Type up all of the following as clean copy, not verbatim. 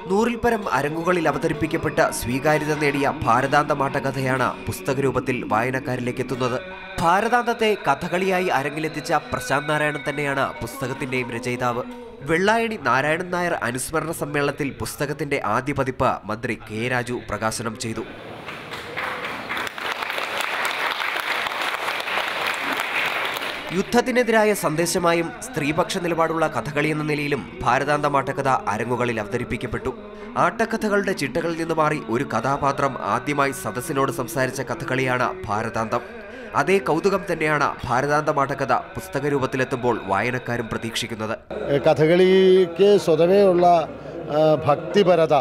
100-ൽ പരം അരങ്ങുകളിൽ അവതരിപ്പിക്കപ്പെട്ട സ്വീകാര്യത നേടിയ ഭാരതാന്തമാട്ടകഥയാണ് പുസ്തകരൂപത്തിൽ വായനക്കാരിലേക്ക് എത്തുന്നത്. ഭാരതാന്തത്തെ കഥകളിയായി അരങ്ങിലെത്തിച്ച പ്രശാന്ത് നാരായണൻ തന്നെയാണ് പുസ്തകത്തിന്റെയും രചയിതാവ്. വെള്ളായണി നാരായണൻ നായർ അനുസ്മരണ സമ്മേളനത്തിൽ പുസ്തകത്തിന്റെ ആദ്യ പതിപ്പ് മന്ത്രി കെ രാജു പ്രകാശനം ചെയ്തു. യുദ്ധത്തിനെതിരായ സന്ദേശമായും സ്ത്രീപക്ഷ നിലപാടുള്ള കഥകളി എന്ന നിലയിലും ഭാരതാന്തമാട്ടകഥ അരങ്ങുകളിൽ അവതരിപ്പിക്കപ്പെട്ടു. ആട്ടക്കഥകളുടെ ചിട്ടകളിൽ നിന്ന് മാറി ഒരു കഥാപാത്രം ആദ്യമായി സദസ്സിനോട് സംസാരിച്ച കഥകളിയാണ് ഭാരതാന്തം. അതേ കൗതുകം തന്നെയാണ് ഭാരതാന്തമാട്ടകഥ പുസ്തകരൂപത്തിലെത്തുമ്പോൾ വായനക്കാരും പ്രതീക്ഷിക്കുന്നത്. കഥകളിക്ക് സ്വതവേ ഉള്ള ഭക്തിപരത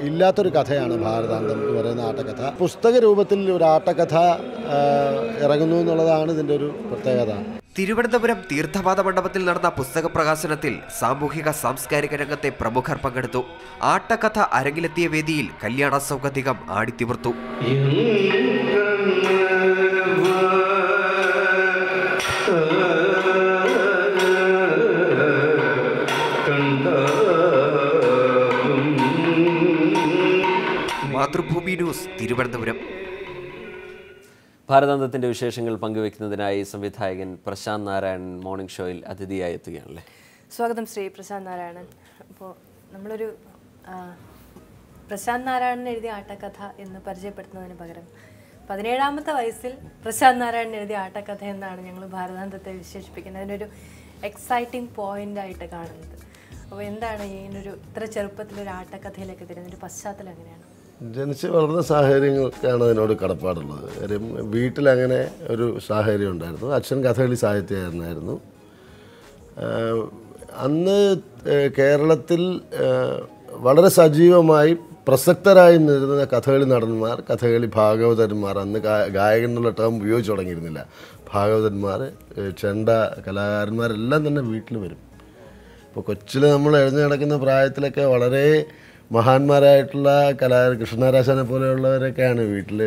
ഇല്ലാത്തൊരു കഥയാണ് ഭാരതാന്തം എന്ന് പറയുന്ന ആട്ടക്കഥ. പുസ്തക രൂപത്തിൽ ഒരു ആട്ടക്കഥ ഇറങ്ങുന്നു എന്നുള്ളതാണ് ഇതിൻ്റെ ഒരു പ്രത്യേകത. തിരുവനന്തപുരം തീർത്ഥപാദ മണ്ഡപത്തിൽ നടന്ന പുസ്തക പ്രകാശനത്തിൽ സാമൂഹിക സാംസ്കാരിക രംഗത്തെ പ്രമുഖർ പങ്കെടുത്തു. ആട്ടക്കഥ അരങ്ങിലെത്തിയ വേദിയിൽ കല്യാണ സൗഗന്ധികം ആടിത്തിമിർത്തു. മാതൃഭൂമി ന്യൂസ്, തിരുവനന്തപുരം. ഭാരതാന്തത്തിൻ്റെ വിശേഷങ്ങൾ പങ്കുവെക്കുന്നതിനായി സംവിധായകൻ പ്രശാന്ത് നാരായണൻ മോർണിംഗ് ഷോയിൽ അതിഥിയായി എത്തുകയാണല്ലേ. സ്വാഗതം ശ്രീ പ്രശാന്ത് നാരായണൻ. അപ്പോൾ നമ്മളൊരു പ്രശാന്ത് നാരായണൻ എഴുതിയ ആട്ടക്കഥ എന്ന് പരിചയപ്പെടുത്തുന്നതിന് പകരം 17ാമത്തെ വയസ്സിൽ പ്രശാന്ത് നാരായണൻ എഴുതിയ ആട്ടക്കഥ എന്നാണ് ഞങ്ങൾ ഭാരതാന്തത്തെ വിശേഷിപ്പിക്കുന്നത്. അതിനൊരു എക്സൈറ്റിംഗ് പോയിന്റ് ആയിട്ട് കാണുന്നത്. അപ്പോൾ എന്താണ് ഇതിനൊരു ഇത്ര ചെറുപ്പത്തിലൊരു ആട്ടക്കഥയിലേക്ക് തരുന്നൊരു പശ്ചാത്തലം എങ്ങനെയാണ്? ജനിച്ച് വളർന്ന സാഹചര്യങ്ങൾക്കാണ് അതിനോട് കടപ്പാടുള്ളത്. കാര്യം വീട്ടിലങ്ങനെ ഒരു സാഹചര്യം ഉണ്ടായിരുന്നു. അച്ഛൻ കഥകളി സാഹിത്യകാരനായിരുന്നു. അന്ന് കേരളത്തിൽ വളരെ സജീവമായി പ്രസക്തരായി നിന്നിരുന്ന കഥകളി നടന്മാർ, കഥകളി ഭാഗവതന്മാർ, അന്ന് ഗായകൻ എന്നുള്ള ടേം ഉപയോഗിച്ച് തുടങ്ങിയിരുന്നില്ല. ഭാഗവതന്മാർ, ചെണ്ട കലാകാരന്മാരെല്ലാം തന്നെ വീട്ടിൽ വരും. ഇപ്പോൾ കൊച്ചിൽ നമ്മൾ എഴുതി നടക്കുന്ന പ്രായത്തിലൊക്കെ വളരെ മഹാന്മാരായിട്ടുള്ള കൃഷ്ണരാശാനെ പോലെയുള്ളവരൊക്കെയാണ് വീട്ടിൽ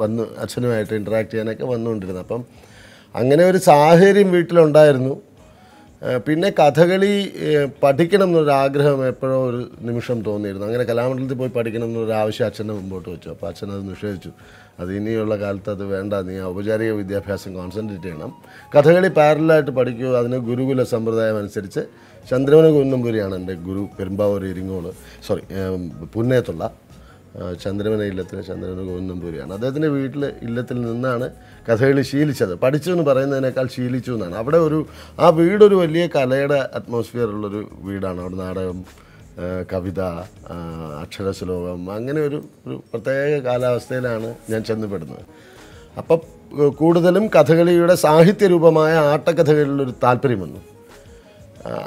വന്ന് അച്ഛനുമായിട്ട് ഇൻറ്ററാക്ട് ചെയ്യാനൊക്കെ വന്നുകൊണ്ടിരുന്നത്. അപ്പം അങ്ങനെ ഒരു സാഹചര്യം വീട്ടിലുണ്ടായിരുന്നു. പിന്നെ കഥകളി പഠിക്കണം എന്നൊരാഗ്രഹം എപ്പോഴോ ഒരു നിമിഷം തോന്നിയിരുന്നു. അങ്ങനെ കലാമണ്ഡലത്തിൽ പോയി പഠിക്കണം എന്നൊരു ആവശ്യം അച്ഛനെ മുമ്പോട്ട് വെച്ചു. അപ്പോൾ അച്ഛനത് നിഷേധിച്ചു. അത് ഇനിയുള്ള കാലത്ത് അത് വേണ്ട, നീ ഔപചാരിക വിദ്യാഭ്യാസം കോൺസെൻട്രേറ്റ് ചെയ്യണം, കഥകളി പാരലായിട്ട് പഠിക്കൂ, അതിന് ഗുരുകുല സമ്പ്രദായം അനുസരിച്ച്. ചന്ദ്രവന കുന്നംപുരിയാണ് എൻ്റെ ഗുരു, പെരുമ്പാവൂർ ഇരിങ്ങോള് പുന്നേത്തുള്ള ചന്ദ്രവന ഇല്ലത്തിന് ചന്ദ്രവന കുന്നംപുരിയാണ്. അദ്ദേഹത്തിൻ്റെ ഇല്ലത്തിൽ നിന്നാണ് കഥകളി ശീലിച്ചത്. പഠിച്ചു എന്ന് പറയുന്നതിനേക്കാൾ ശീലിച്ചു എന്നാണ്. അവിടെ ആ വീടൊരു വലിയ കലയുടെ അറ്റ്മോസ്ഫിയർ ഉള്ളൊരു വീടാണ്. അവിടെ നാടകം, കവിത, അക്ഷരശ്ലോകം, അങ്ങനെ ഒരു പ്രത്യേക കാലാവസ്ഥയിലാണ് ഞാൻ ചെന്നപ്പെടുന്നത്. അപ്പം കൂടുതലും കഥകളിയുടെ സാഹിത്യരൂപമായ ആട്ടക്കഥകളിലൊരു താല്പര്യം വന്നു.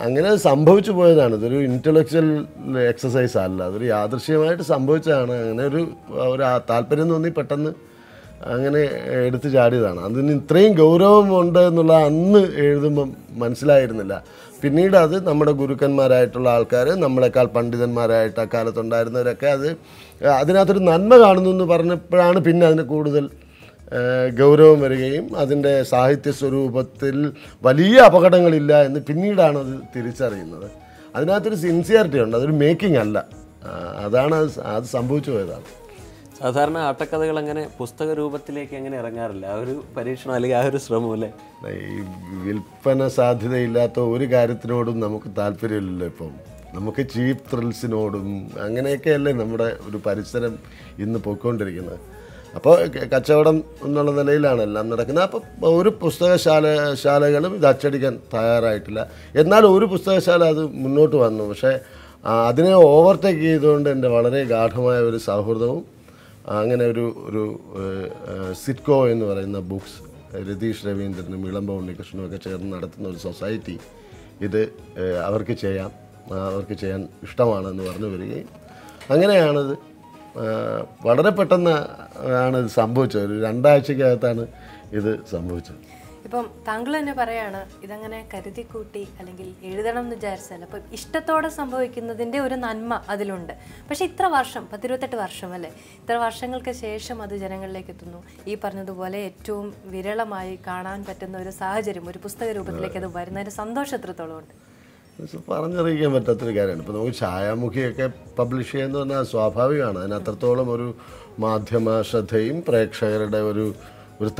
അങ്ങനെ സംഭവിച്ചു പോയതാണ്. ഇതൊരു ഇൻ്റലക്ച്വൽ എക്സസൈസ് അല്ല, അതൊരു യാദൃശ്യമായിട്ട് സംഭവിച്ചതാണ്. അങ്ങനെ ഒരു താല്പര്യം തോന്നി പെട്ടെന്ന് അങ്ങനെ എടുത്തു ചാടിയതാണ്. അതിന് ഇത്രയും ഗൗരവമുണ്ട് എന്നുള്ള അന്ന് എഴുതുമ്പം മനസ്സിലായിരുന്നില്ല. പിന്നീട് അത് നമ്മുടെ ഗുരുക്കന്മാരായിട്ടുള്ള ആൾക്കാർ, നമ്മളെക്കാൾ പണ്ഡിതന്മാരായിട്ട് അക്കാലത്തുണ്ടായിരുന്നവരൊക്കെ അതിനകത്തൊരു നന്മ കാണുന്നു എന്ന് പറഞ്ഞപ്പോഴാണ് പിന്നെ അതിന് കൂടുതൽ ഗൗരവം വരികയും അതിൻ്റെ സാഹിത്യ സ്വരൂപത്തിൽ വലിയ അപകടങ്ങളില്ല എന്ന് പിന്നീടാണ് അത് തിരിച്ചറിയുന്നത്. അതിനകത്തൊരു സിൻസിയറിറ്റി ഉണ്ട്, അതൊരു മേക്കിംഗ് അല്ല. അത് സംഭവിച്ചു പോയതാണ്. സാധാരണ ആട്ടക്കഥകൾ അങ്ങനെ പുസ്തക രൂപത്തിലേക്ക് അങ്ങനെ ഇറങ്ങാറില്ല. ആ ഒരു പരീക്ഷണം അല്ലെങ്കിൽ ആ ഒരു ശ്രമമല്ലേ. ഈ വിൽപ്പന സാധ്യതയില്ലാത്ത ഒരു കാര്യത്തിനോടും നമുക്ക് താല്പര്യമില്ലല്ലോ. ഇപ്പം നമുക്ക് ചീപ്പ് ത്രിൽസിനോടും അങ്ങനെയൊക്കെയല്ലേ നമ്മുടെ ഒരു പരിസരം ഇന്ന് പോയിക്കൊണ്ടിരിക്കുന്നത്. അപ്പോൾ കച്ചവടം എന്നുള്ള നിലയിലാണ് എല്ലാം നടക്കുന്നത്. അപ്പോൾ ഒരു പുസ്തകശാലകളും ഇത് അച്ചടിക്കാൻ തയ്യാറായിട്ടില്ല. എന്നാൽ ഒരു പുസ്തകശാല അത് മുന്നോട്ട് വന്നു. പക്ഷേ അതിനെ ഓവർടേക്ക് ചെയ്തുകൊണ്ട് എൻ്റെ വളരെ ഗാഠമായ ഒരു സൗഹൃദവും അങ്ങനെ ഒരു സിറ്റ്കോ എന്ന് പറയുന്ന ബുക്സ്, രതീഷ് രവീന്ദ്രനും ഇളമ്പ ഉണ്ണികൃഷ്ണനും ഒക്കെ ചേർന്ന് നടത്തുന്ന ഒരു സൊസൈറ്റി ഇത് അവർക്ക് ചെയ്യാൻ ഇഷ്ടമാണെന്ന് പറഞ്ഞു വരികയും അങ്ങനെയാണത് വളരെ പെട്ടെന്ന് ആണ് ഇത് സംഭവിച്ചത്. ഒരു 2 ആഴ്ചക്കകത്താണ് ഇത് സംഭവിച്ചത്. ഇപ്പം താങ്കൾ തന്നെ പറയാണ് ഇതങ്ങനെ കരുതിക്കൂട്ടി അല്ലെങ്കിൽ എഴുതണം എന്ന് വിചാരിച്ചല്ല, അപ്പം ഇഷ്ടത്തോടെ സംഭവിക്കുന്നതിൻ്റെ ഒരു നന്മ അതിലുണ്ട്. പക്ഷേ ഇത്ര വർഷം, 10-28 വർഷം അല്ലേ, ഇത്ര വർഷങ്ങൾക്ക് ശേഷം അത് ജനങ്ങളിലേക്ക് എത്തുന്നു. ഈ പറഞ്ഞതുപോലെ ഏറ്റവും വിരളമായി കാണാൻ പറ്റുന്ന ഒരു സാഹചര്യം, ഒരു പുസ്തക രൂപത്തിലേക്ക് അത് വരുന്നതിൻ്റെ സന്തോഷം എത്രത്തോളം ഉണ്ട്? പറഞ്ഞറിയിക്കാൻ പറ്റാത്തൊരു കാര്യമാണ്. ഇപ്പോൾ നമുക്ക് ഛായാമുഖിയൊക്കെ പബ്ലിഷ് ചെയ്യുന്നത് പറഞ്ഞാൽ സ്വാഭാവികമാണ്. അതിന് അത്രത്തോളം ഒരു മാധ്യമ ശ്രദ്ധയും പ്രേക്ഷകരുടെ ഒരു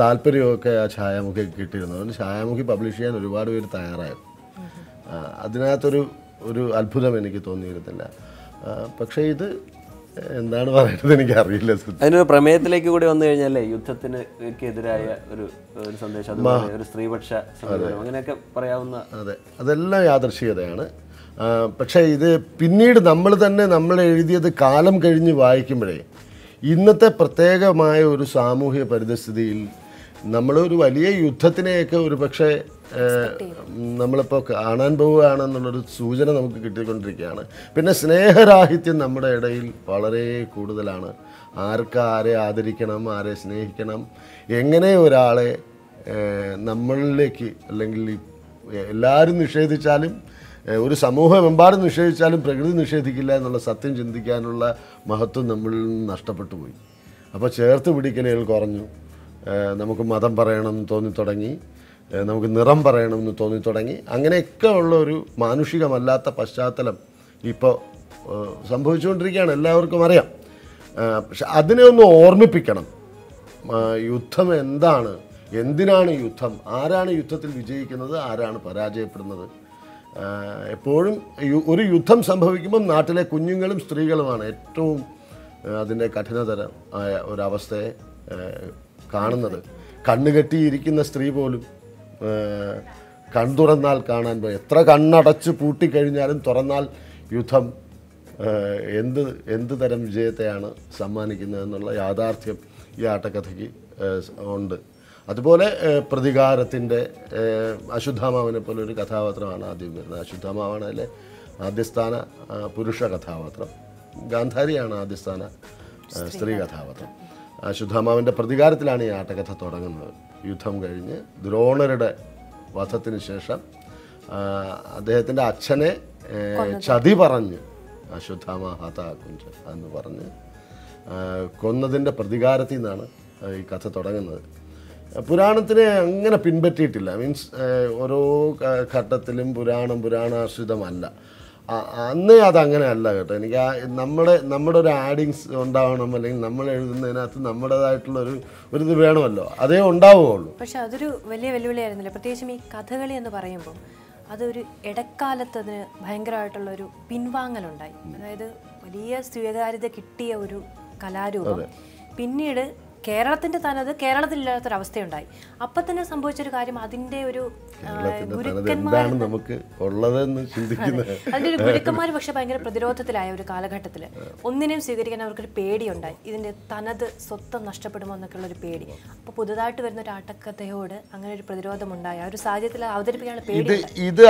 താല്പര്യമൊക്കെ ആ ഛായാമുഖിക്ക് കിട്ടിയിരുന്നു. അതുകൊണ്ട് ഛായാമുഖി പബ്ലിഷ് ചെയ്യാൻ ഒരുപാട് പേര് തയ്യാറായിരുന്നു. അതിനകത്തൊരു അത്ഭുതം എനിക്ക് തോന്നിയിരുന്നില്ല. പക്ഷേ ഇത് എന്താണ് പറയുന്നത് എനിക്കറിയില്ല. അതിനൊരു പ്രമേയത്തിലേക്ക് കൂടി വന്നു കഴിഞ്ഞാലേ യുദ്ധത്തിന് എതിരായ ഒരു സന്ദേശം, അതുപോലെ ഒരു സ്ത്രീപക്ഷ സമീപനം, അങ്ങനെയൊക്കെ പറയാവുന്ന. അതെ, അതെല്ലാം യാദൃശ്ചികതയാണ്. പക്ഷേ ഇത് പിന്നീട് നമ്മൾ എഴുതിയത് കാലം കഴിഞ്ഞ് വായിക്കുമ്പോഴേ ഇന്നത്തെ പ്രത്യേകമായ ഒരു സാമൂഹിക പരിതസ്ഥിതിയിൽ നമ്മളൊരു വലിയ യുദ്ധത്തിനെയൊക്കെ ഒരു പക്ഷേ നമ്മളിപ്പോൾ കാണാൻ പോവുകയാണെന്നുള്ളൊരു സൂചന നമുക്ക് കിട്ടിക്കൊണ്ടിരിക്കുകയാണ്. പിന്നെ സ്നേഹരാഹിത്യം നമ്മുടെ ഇടയിൽ വളരെ കൂടുതലാണ്. ആരെ ആദരിക്കണം, ആരെ സ്നേഹിക്കണം, എങ്ങനെ ഒരാളെ നമ്മളിലേക്ക്, അല്ലെങ്കിൽ എല്ലാവരും നിഷേധിച്ചാലും ഒരു സമൂഹമെമ്പാടും നിഷേധിച്ചാലും പ്രകൃതി നിഷേധിക്കില്ല എന്നുള്ള സത്യം ചിന്തിക്കാനുള്ള മഹത്വം നമ്മളിൽ നിന്ന് നഷ്ടപ്പെട്ടു പോയി. അപ്പോൾ ചേർത്ത് പിടിക്കലുകൾ കുറഞ്ഞു. നമുക്ക് മതം പറയണമെന്ന് തോന്നിത്തുടങ്ങി, നമുക്ക് നിറം പറയണമെന്ന് തോന്നിത്തുടങ്ങി. അങ്ങനെയൊക്കെ ഉള്ള ഒരു മാനുഷികമല്ലാത്ത പശ്ചാത്തലം ഇപ്പോൾ സംഭവിച്ചുകൊണ്ടിരിക്കുകയാണ്, എല്ലാവർക്കും അറിയാം. പക്ഷെ അതിനെ ഒന്ന് ഓർമ്മിപ്പിക്കണം. യുദ്ധം എന്താണ്, എന്തിനാണ് യുദ്ധം, ആരാണ് യുദ്ധത്തിൽ വിജയിക്കുന്നത്, ആരാണ് പരാജയപ്പെടുന്നത്. എപ്പോഴും ഒരു യുദ്ധം സംഭവിക്കുമ്പം നാട്ടിലെ കുഞ്ഞുങ്ങളും സ്ത്രീകളുമാണ് ഏറ്റവും അതിൻ്റെ കഠിനതരം ആയ ഒരവസ്ഥയെ കാണുന്നത്. കണ്ണുകെട്ടിയിരിക്കുന്ന സ്ത്രീ പോലും കൺതുറന്നാൽ കാണാൻ പോയി, എത്ര കണ്ണടച്ച് പൂട്ടിക്കഴിഞ്ഞാലും തുറന്നാൽ യുദ്ധം എന്ത് തരം വിജയത്തെയാണ് സമ്മാനിക്കുന്നതെന്നുള്ള യാഥാർത്ഥ്യം ഈ ആട്ടക്കഥയ്ക്ക് ഉണ്ട്. അതുപോലെ പ്രതികാരത്തിൻ്റെ അശ്വത്ഥാമാവിനെ പോലെ ഒരു കഥാപാത്രമാണ് ആദ്യം വരുന്നത്. അശ്വത്ഥാമാവാണ് അതിലെ ആദ്യസ്ഥാന പുരുഷ കഥാപാത്രം, ഗാന്ധാരിയാണ് ആദ്യസ്ഥാന സ്ത്രീ കഥാപാത്രം. അശ്വത്ഥാമാവിൻ്റെ പ്രതികാരത്തിലാണ് ഈ ആട്ടക്കഥ തുടങ്ങുന്നത്. യുദ്ധം കഴിഞ്ഞ് ദ്രോണരുടെ വധത്തിന് ശേഷം അദ്ദേഹത്തിൻ്റെ അച്ഛനെ ചതി പറഞ്ഞ് അശ്വത്ഥാമ ഹതാകുഞ്ച എന്ന് പറഞ്ഞ് കൊന്നതിൻ്റെ പ്രതികാരത്തിൽ നിന്നാണ് ഈ കഥ തുടങ്ങുന്നത്. പുരാണത്തിനെ അങ്ങനെ പിൻപറ്റിയിട്ടില്ല. മീൻസ് ഓരോ ഘട്ടത്തിലും പുരാണാശ്രിതമല്ല. അന്നേ അതങ്ങനെ അല്ല കേട്ടോ. എനിക്ക് നമ്മുടെ ഒരു ആഡിങ്സ് ഉണ്ടാവണം, അല്ലെങ്കിൽ നമ്മൾ എഴുതുന്നതിനകത്ത് നമ്മുടേതായിട്ടുള്ള ഒരു ഇത് വേണമല്ലോ, അതേ ഉണ്ടാവുകയുള്ളൂ. പക്ഷെ അതൊരു വലിയ വെല്ലുവിളിയായിരുന്നില്ല. പ്രത്യേകിച്ചും ഈ കഥകളി എന്ന് പറയുമ്പോൾ അതൊരു ഇടക്കാലത്ത് അതിന് ഭയങ്കരമായിട്ടുള്ളൊരു പിൻവാങ്ങലുണ്ടായി. അതായത് വലിയ സ്വീകാര്യത കിട്ടിയ ഒരു കലാരൂപം പിന്നീട് കേരളത്തിൻ്റെ തനത് കേരളത്തിലില്ലാത്തൊരവസ്ഥയുണ്ടായി. അപ്പം തന്നെ സംഭവിച്ചൊരു കാര്യം, അതിൻ്റെ ഒരു ഗുരുക്കന്മാർ നമുക്ക് ഉള്ളതെന്ന് ചിന്തിക്കുന്നത്, അതിൻ്റെ ഒരു ഗുരുക്കന്മാർ പക്ഷെ ഭയങ്കര പ്രതിരോധത്തിലായ ഒരു കാലഘട്ടത്തിൽ ഒന്നിനെയും സ്വീകരിക്കാൻ അവർക്കൊരു പേടിയുണ്ടായി. ഇതിൻ്റെ തനത് സ്വത്തം നഷ്ടപ്പെടുമോ എന്നൊക്കെയുള്ള ഒരു പേടി. അപ്പോൾ പുതുതായിട്ട് വരുന്ന ഒരു ആട്ടക്കഥയോട് അങ്ങനെ ഒരു പ്രതിരോധമുണ്ടായി. ആ ഒരു സാഹചര്യത്തിൽ അവതരിപ്പിക്കാനുള്ള പേടി. ഇത്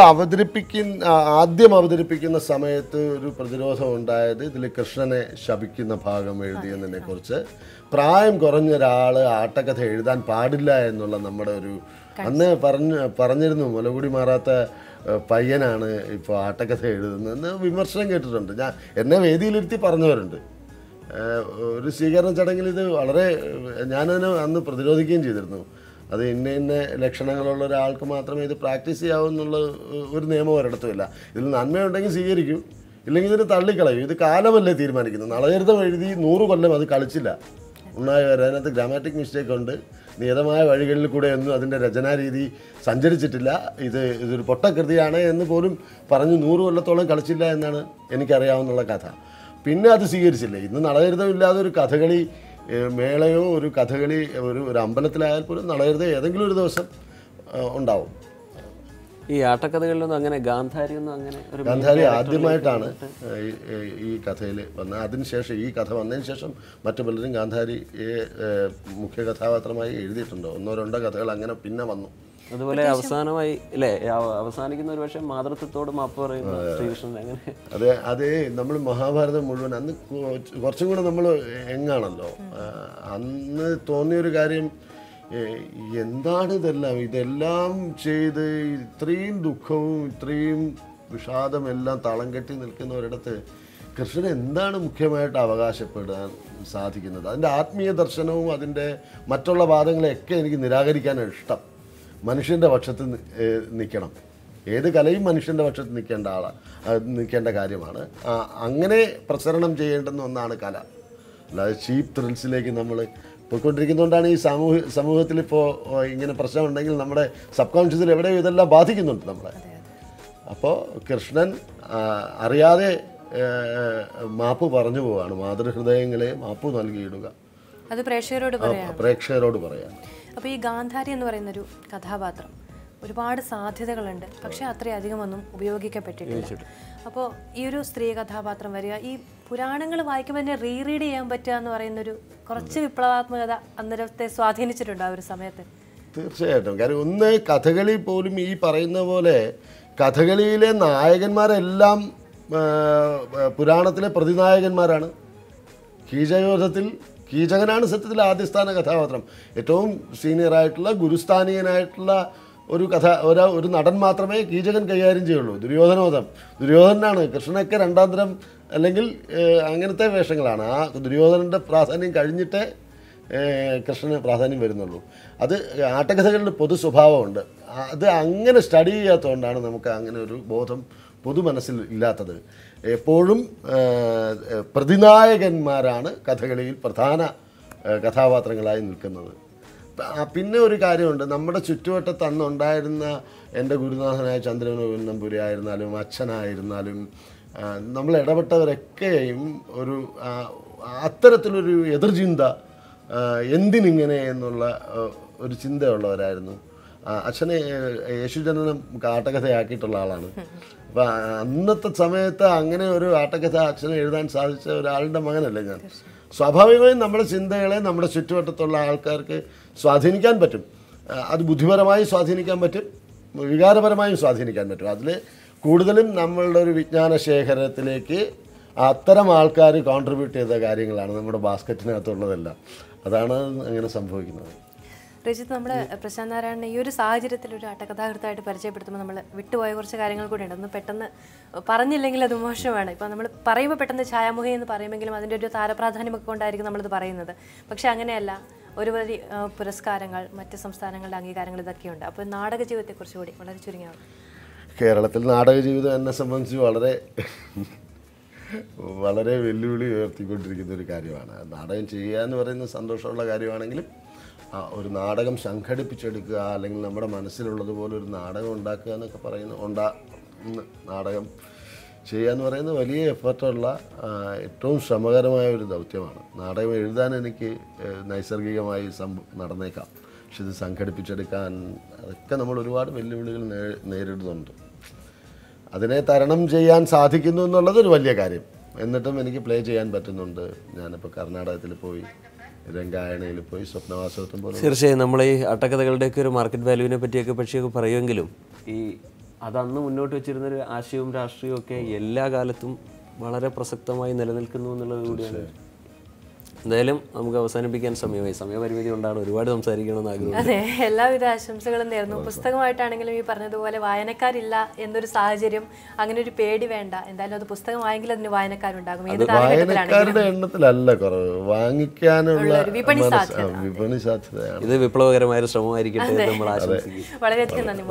ആദ്യം അവതരിപ്പിക്കുന്ന സമയത്ത് ഒരു പ്രതിരോധം ഉണ്ടായത് ഇതിൽ കൃഷ്ണനെ ശപിക്കുന്ന ഭാഗം എഴുതിയതിനെ കുറിച്ച്. പ്രായം കുറഞ്ഞ ഒരാൾ ആട്ടക്കഥ എഴുതാൻ പാടില്ല എന്നുള്ള നമ്മുടെ ഒരു അന്ന് പറഞ്ഞിരുന്നു. മുലകുടി മാറാത്ത പയ്യനാണ് ഇപ്പോൾ ആട്ടക്കഥ എഴുതുന്നതെന്ന് വിമർശനം കേട്ടിട്ടുണ്ട്. എന്നെ വേദിയിലിരുത്തി പറഞ്ഞവരുണ്ട്. ഒരു സ്വീകരണ ചടങ്ങിൽ ഇത് ഞാനതിനെ അന്ന് പ്രതിരോധിക്കുകയും ചെയ്തിരുന്നു. അത് ഇന്ന ലക്ഷണങ്ങളുള്ള ഒരാൾക്ക് മാത്രമേ ഇത് പ്രാക്ടീസ് ചെയ്യാവൂ എന്നുള്ള ഒരു നിയമം ഒരിടത്തുമില്ല. ഇതിൽ നന്മയുണ്ടെങ്കിൽ സ്വീകരിക്കും, ഇല്ലെങ്കിൽ ഇതിന് തള്ളിക്കളയും. ഇത് കാലമല്ലേ തീരുമാനിക്കുന്നത്. നളചരിതം എഴുതി 100 കൊല്ലം അത് കളിച്ചില്ല, ഉണ്ടായി വരാൻ. അതിനകത്ത് ഗ്രാമാറ്റിക് മിസ്റ്റേക്ക് ഉണ്ട്. നിയതമായ വഴികളിൽ കൂടെ ഒന്നും അതിൻ്റെ രചനാരീതി സഞ്ചരിച്ചിട്ടില്ല. ഇതൊരു പൊട്ടകൃതിയാണ് എന്ന് പോലും പറഞ്ഞ് 100 കൊല്ലത്തോളം കളിച്ചില്ല എന്നാണ് എനിക്കറിയാവുന്നുള്ള കഥ. പിന്നെ അത് സ്വീകരിച്ചില്ല. ഇന്ന് നളചരിതമില്ലാതെ ഒരു കഥകളി മേളയോ ഒരു കഥകളി ഒരു അമ്പലത്തിലായാൽ പോലും നളചരിതം ഏതെങ്കിലും ഒരു ദിവസം ഉണ്ടാവും. ഈ ആട്ടക്കഥകളിലൊന്നും അങ്ങനെ ഗാന്ധാരി ആദ്യമായിട്ടാണ് ഈ കഥയിൽ വന്നത്. അതിനുശേഷം ഈ കഥ വന്നതിന് ശേഷം മറ്റു പലരും ഗാന്ധാരിയെ മുഖ്യ കഥാപാത്രമായി എഴുതിയിട്ടുണ്ടോ. 1-2 കഥകൾ അങ്ങനെ പിന്നെ വന്നു. അതുപോലെ അവസാനമായി അല്ലേ അവസാനിക്കുന്ന ഒരു പക്ഷേ മാതൃത്വത്തോട് മാപ്പ് പറയുന്ന ശ്രീകൃഷ്ണൻ അങ്ങനെ. അതെ നമ്മൾ മഹാഭാരതം മുഴുവൻ അന്ന് കുറച്ചും കൂടെ നമ്മൾ എങ്ങാണല്ലോ. അന്ന് തോന്നിയൊരു കാര്യം, എന്താണ് ഇതെല്ലാം ചെയ്ത് ഇത്രയും ദുഃഖവും ഇത്രയും വിഷാദം എല്ലാം തളം കെട്ടി നിൽക്കുന്ന ഒരിടത്ത് കൃഷ്ണൻ എന്താണ് മുഖ്യമായിട്ട് അവകാശപ്പെടാൻ സാധിക്കുന്നത്? അതിൻ്റെ ആത്മീയ ദർശനവും അതിൻ്റെ മറ്റുള്ള വാദങ്ങളെയൊക്കെ എനിക്ക് നിരാകരിക്കാനാണ് ഇഷ്ടം. മനുഷ്യൻ്റെ പക്ഷത്ത് നിൽക്കണം. ഏത് കലയും മനുഷ്യൻ്റെ പക്ഷത്ത് നിൽക്കേണ്ട കാര്യമാണ്. അങ്ങനെ പ്രസരണം ചെയ്യേണ്ടുന്ന ഒന്നാണ് കല. അല്ലാതെ ചീപ്പ് ത്രിൽസിലേക്ക് നമ്മൾ പോയിക്കൊണ്ടിരിക്കുന്നതുകൊണ്ടാണ് ഈ സമൂഹത്തിൽ ഇപ്പോൾ ഇങ്ങനെ പ്രശ്നമുണ്ടെങ്കിൽ നമ്മുടെ സബ് കോൺഷ്യസിൽ എവിടെയോ ഇതെല്ലാം ബാധിക്കുന്നുണ്ട് നമ്മളെ. അപ്പോൾ കൃഷ്ണൻ അറിയാതെ മാപ്പ് പറഞ്ഞു പോവാണ്. മാതൃഹൃദയങ്ങളെ മാപ്പ് നൽകിയിടുക, അത് പ്രേക്ഷകരോട് പറയാം. അപ്പോൾ ഈ ഗാന്ധാരി എന്ന് പറയുന്നൊരു കഥാപാത്രം ഒരുപാട് സാധ്യതകളുണ്ട്, പക്ഷേ അത്രയധികം ഒന്നും ഉപയോഗിക്കപ്പെട്ടിട്ടില്ല. അപ്പോൾ ഈ ഒരു സ്ത്രീ കഥാപാത്രം വരിക, ഈ പുരാണങ്ങൾ വായിക്കുമ്പോൾ തന്നെ റീഡ് ചെയ്യാൻ പറ്റുക എന്ന് പറയുന്നൊരു കുറച്ച് വിപ്ലവാത്മകത അന്നേരത്തെ സ്വാധീനിച്ചിട്ടുണ്ട് ആ ഒരു സമയത്ത്. തീർച്ചയായിട്ടും. കാരണം ഒന്ന്, കഥകളി പോലും ഈ പറയുന്ന പോലെ കഥകളിയിലെ നായകന്മാരെല്ലാം പുരാണത്തിലെ പ്രതിനായകന്മാരാണ്. കീചകവധത്തിൽ കീചകനാണ് സത്യത്തിൽ ആദ്യസ്ഥാന കഥാപാത്രം. ഏറ്റവും സീനിയറായിട്ടുള്ള ഗുരുസ്ഥാനീയനായിട്ടുള്ള ഒരു നടൻ മാത്രമേ കീചകൻ കൈകാര്യം ചെയ്യുള്ളൂ. ദുര്യോധനാണ്. കൃഷ്ണനൊക്കെ രണ്ടാം തരം അല്ലെങ്കിൽ അങ്ങനത്തെ വേഷങ്ങളാണ്. ആ ദുര്യോധനൻ്റെ പ്രാധാന്യം കഴിഞ്ഞിട്ടേ കൃഷ്ണന് പ്രാധാന്യം വരുന്നുള്ളൂ. അത് ആട്ടക്കഥകളുടെ പൊതു സ്വഭാവമുണ്ട്. അത് അങ്ങനെ സ്റ്റഡി ചെയ്യാത്തതുകൊണ്ടാണ് നമുക്ക് അങ്ങനെ ഒരു ബോധം പൊതുമനസ്സിൽ ഇല്ലാത്തത്. എപ്പോഴും പ്രതിനായകന്മാരാണ് കഥകളിയിൽ പ്രധാന കഥാപാത്രങ്ങളായി നിൽക്കുന്നത്. പിന്നെ ഒരു കാര്യമുണ്ട്, നമ്മുടെ ചുറ്റുവട്ടത്ത് അന്നുണ്ടായിരുന്ന എൻ്റെ ഗുരുനാഥനായ ചന്ദ്രമോഹൻ നമ്പൂരി ആയിരുന്നാലും അച്ഛനായിരുന്നാലും നമ്മൾ ഇടപെട്ടവരൊക്കെയും ഒരു അത്തരത്തിലൊരു എതിർചിന്ത, എന്തിനിങ്ങനെ എന്നുള്ള ഒരു ചിന്തയുള്ളവരായിരുന്നു. അച്ഛനെ യേശുജനനം ആട്ടക്കഥയാക്കിയിട്ടുള്ള ആളാണ്. അപ്പം അന്നത്തെ സമയത്ത് അങ്ങനെ ഒരു ആട്ടക്കഥ അച്ഛനെ എഴുതാൻ സാധിച്ച ഒരാളുടെ മകനല്ലേ ഞാൻ. സ്വാഭാവികമായും നമ്മുടെ ചിന്തകളെ നമ്മുടെ ചുറ്റുവട്ടത്തുള്ള ആൾക്കാർക്ക് സ്വാധീനിക്കാൻ പറ്റും. അത് ബുദ്ധിപരമായി സ്വാധീനിക്കാൻ പറ്റും, വികാരപരമായും സ്വാധീനിക്കാൻ പറ്റും. അതിൽ കൂടുതലും നമ്മളുടെ ഒരു വിജ്ഞാന ശേഖരത്തിലേക്ക് അത്തരം ആൾക്കാർ കോൺട്രിബ്യൂട്ട് ചെയ്ത കാര്യങ്ങളാണ് നമ്മുടെ ബാസ്ക്കറ്റിനകത്തുള്ളതെല്ലാം. അതാണ് അങ്ങനെ സംഭവിക്കുന്നത്. രജിത്ത്, നമ്മുടെ പ്രശാന്ത് നാരായണനെ ഈ ഒരു സാഹചര്യത്തിൽ ഒരു ആട്ടകഥാകൃത്തായിട്ട് പരിചയപ്പെടുത്തുമ്പോൾ നമ്മൾ വിട്ടുപോയ കുറച്ച് കാര്യങ്ങൾ കൂടെ ഉണ്ട്. ഒന്ന് പെട്ടെന്ന് പറഞ്ഞില്ലെങ്കിൽ അത് മോശമാണ്. ഇപ്പോൾ നമ്മൾ പറയുമ്പോൾ പെട്ടെന്ന് ഛായാമുഖി എന്ന് പറയുമെങ്കിലും അതിൻ്റെ ഒരു താരപ്രാധാന്യമൊക്കെ കൊണ്ടായിരിക്കും നമ്മളിത് പറയുന്നത്. പക്ഷേ അങ്ങനെയല്ല, ഒരുപാട് പുരസ്കാരങ്ങൾ, മറ്റ് സംസ്ഥാനങ്ങളുടെ അംഗീകാരങ്ങൾ ഇതൊക്കെയുണ്ട്. അപ്പോൾ നാടക ജീവിതത്തെക്കുറിച്ച് കൂടി വളരെ ചുരുങ്ങിയാണ്. കേരളത്തിൽ നാടക ജീവിതം എന്നെ സംബന്ധിച്ച് വളരെ വെല്ലുവിളി ഉയർത്തിക്കൊണ്ടിരിക്കുന്ന ഒരു കാര്യമാണ്. നാടകം ചെയ്യുക എന്ന് പറയുന്നത് സന്തോഷമുള്ള കാര്യമാണെങ്കിലും ഒരു നാടകം സംഘടിപ്പിച്ചെടുക്കുക, അല്ലെങ്കിൽ നമ്മുടെ മനസ്സിലുള്ളതുപോലെ ഒരു നാടകം ഉണ്ടാക്കുക എന്നൊക്കെ നാടകം ചെയ്യുക എന്ന് പറയുന്നത് വലിയ എഫർട്ടുള്ള ഏറ്റവും ശ്രമകരമായ ഒരു ദൗത്യമാണ്. നാടകം എഴുതാൻ എനിക്ക് നൈസർഗികമായി നടന്നേക്കാം, പക്ഷെ ഇത് സംഘടിപ്പിച്ചെടുക്കാൻ അതൊക്കെ നമ്മൾ ഒരുപാട് വെല്ലുവിളികൾ നേരിടുന്നുണ്ട്. അതിനെ തരണം ചെയ്യാൻ സാധിക്കുന്നു എന്നുള്ളതൊരു വലിയ കാര്യം. എന്നിട്ടും എനിക്ക് പ്ലേ ചെയ്യാൻ പറ്റുന്നുണ്ട്. ഞാനിപ്പോൾ കർണാടകത്തിൽ പോയി, രംഗായണയിൽ പോയി, സ്വപ്നവാസവത്വം പോലെ. തീർച്ചയായും നമ്മൾ ഈ ആട്ടക്കഥകളുടെയൊക്കെ ഒരു മാർക്കറ്റ് വാല്യൂവിനെ പറ്റിയൊക്കെ പക്ഷേ പറയുമെങ്കിലും ഈ അതന്ന് മുന്നോട്ട് വെച്ചിരുന്നൊരു ആശയവും രാഷ്ട്രീയവും ഒക്കെ എല്ലാ കാലത്തും വളരെ പ്രസക്തമായി നിലനിൽക്കുന്നു എന്നുള്ളത് കൂടിയാണ്. എന്തായാലും നമുക്ക് അവസാനിപ്പിക്കാൻ സമയപരിമിതി കൊണ്ടാണ് ഒരുപാട് സംസാരിക്കണമെന്ന് ആഗ്രഹം. അതെ, എല്ലാവിധ ആശംസകളും നേർന്നു. പുസ്തകമായിട്ടാണെങ്കിലും ഈ പറഞ്ഞതുപോലെ വായനക്കാരില്ല എന്നൊരു സാഹചര്യം, അങ്ങനെ ഒരു പേടി വേണ്ട. എന്തായാലും അത് പുസ്തകമായെങ്കിൽ അതിന് വായനക്കാരുണ്ടാകും. വായനക്കാരുടെ എണ്ണത്തിലല്ല കുറവ്, വാങ്ങിക്കാനുള്ള വിപണി സാധ്യതയാണ്. ഇത് വിപ്ലവകരമായ ഒരു ശ്രമമായിരിക്കട്ടെ നമ്മൾ ആശംസിക്കുന്നു. വളരെയധികം നന്ദി.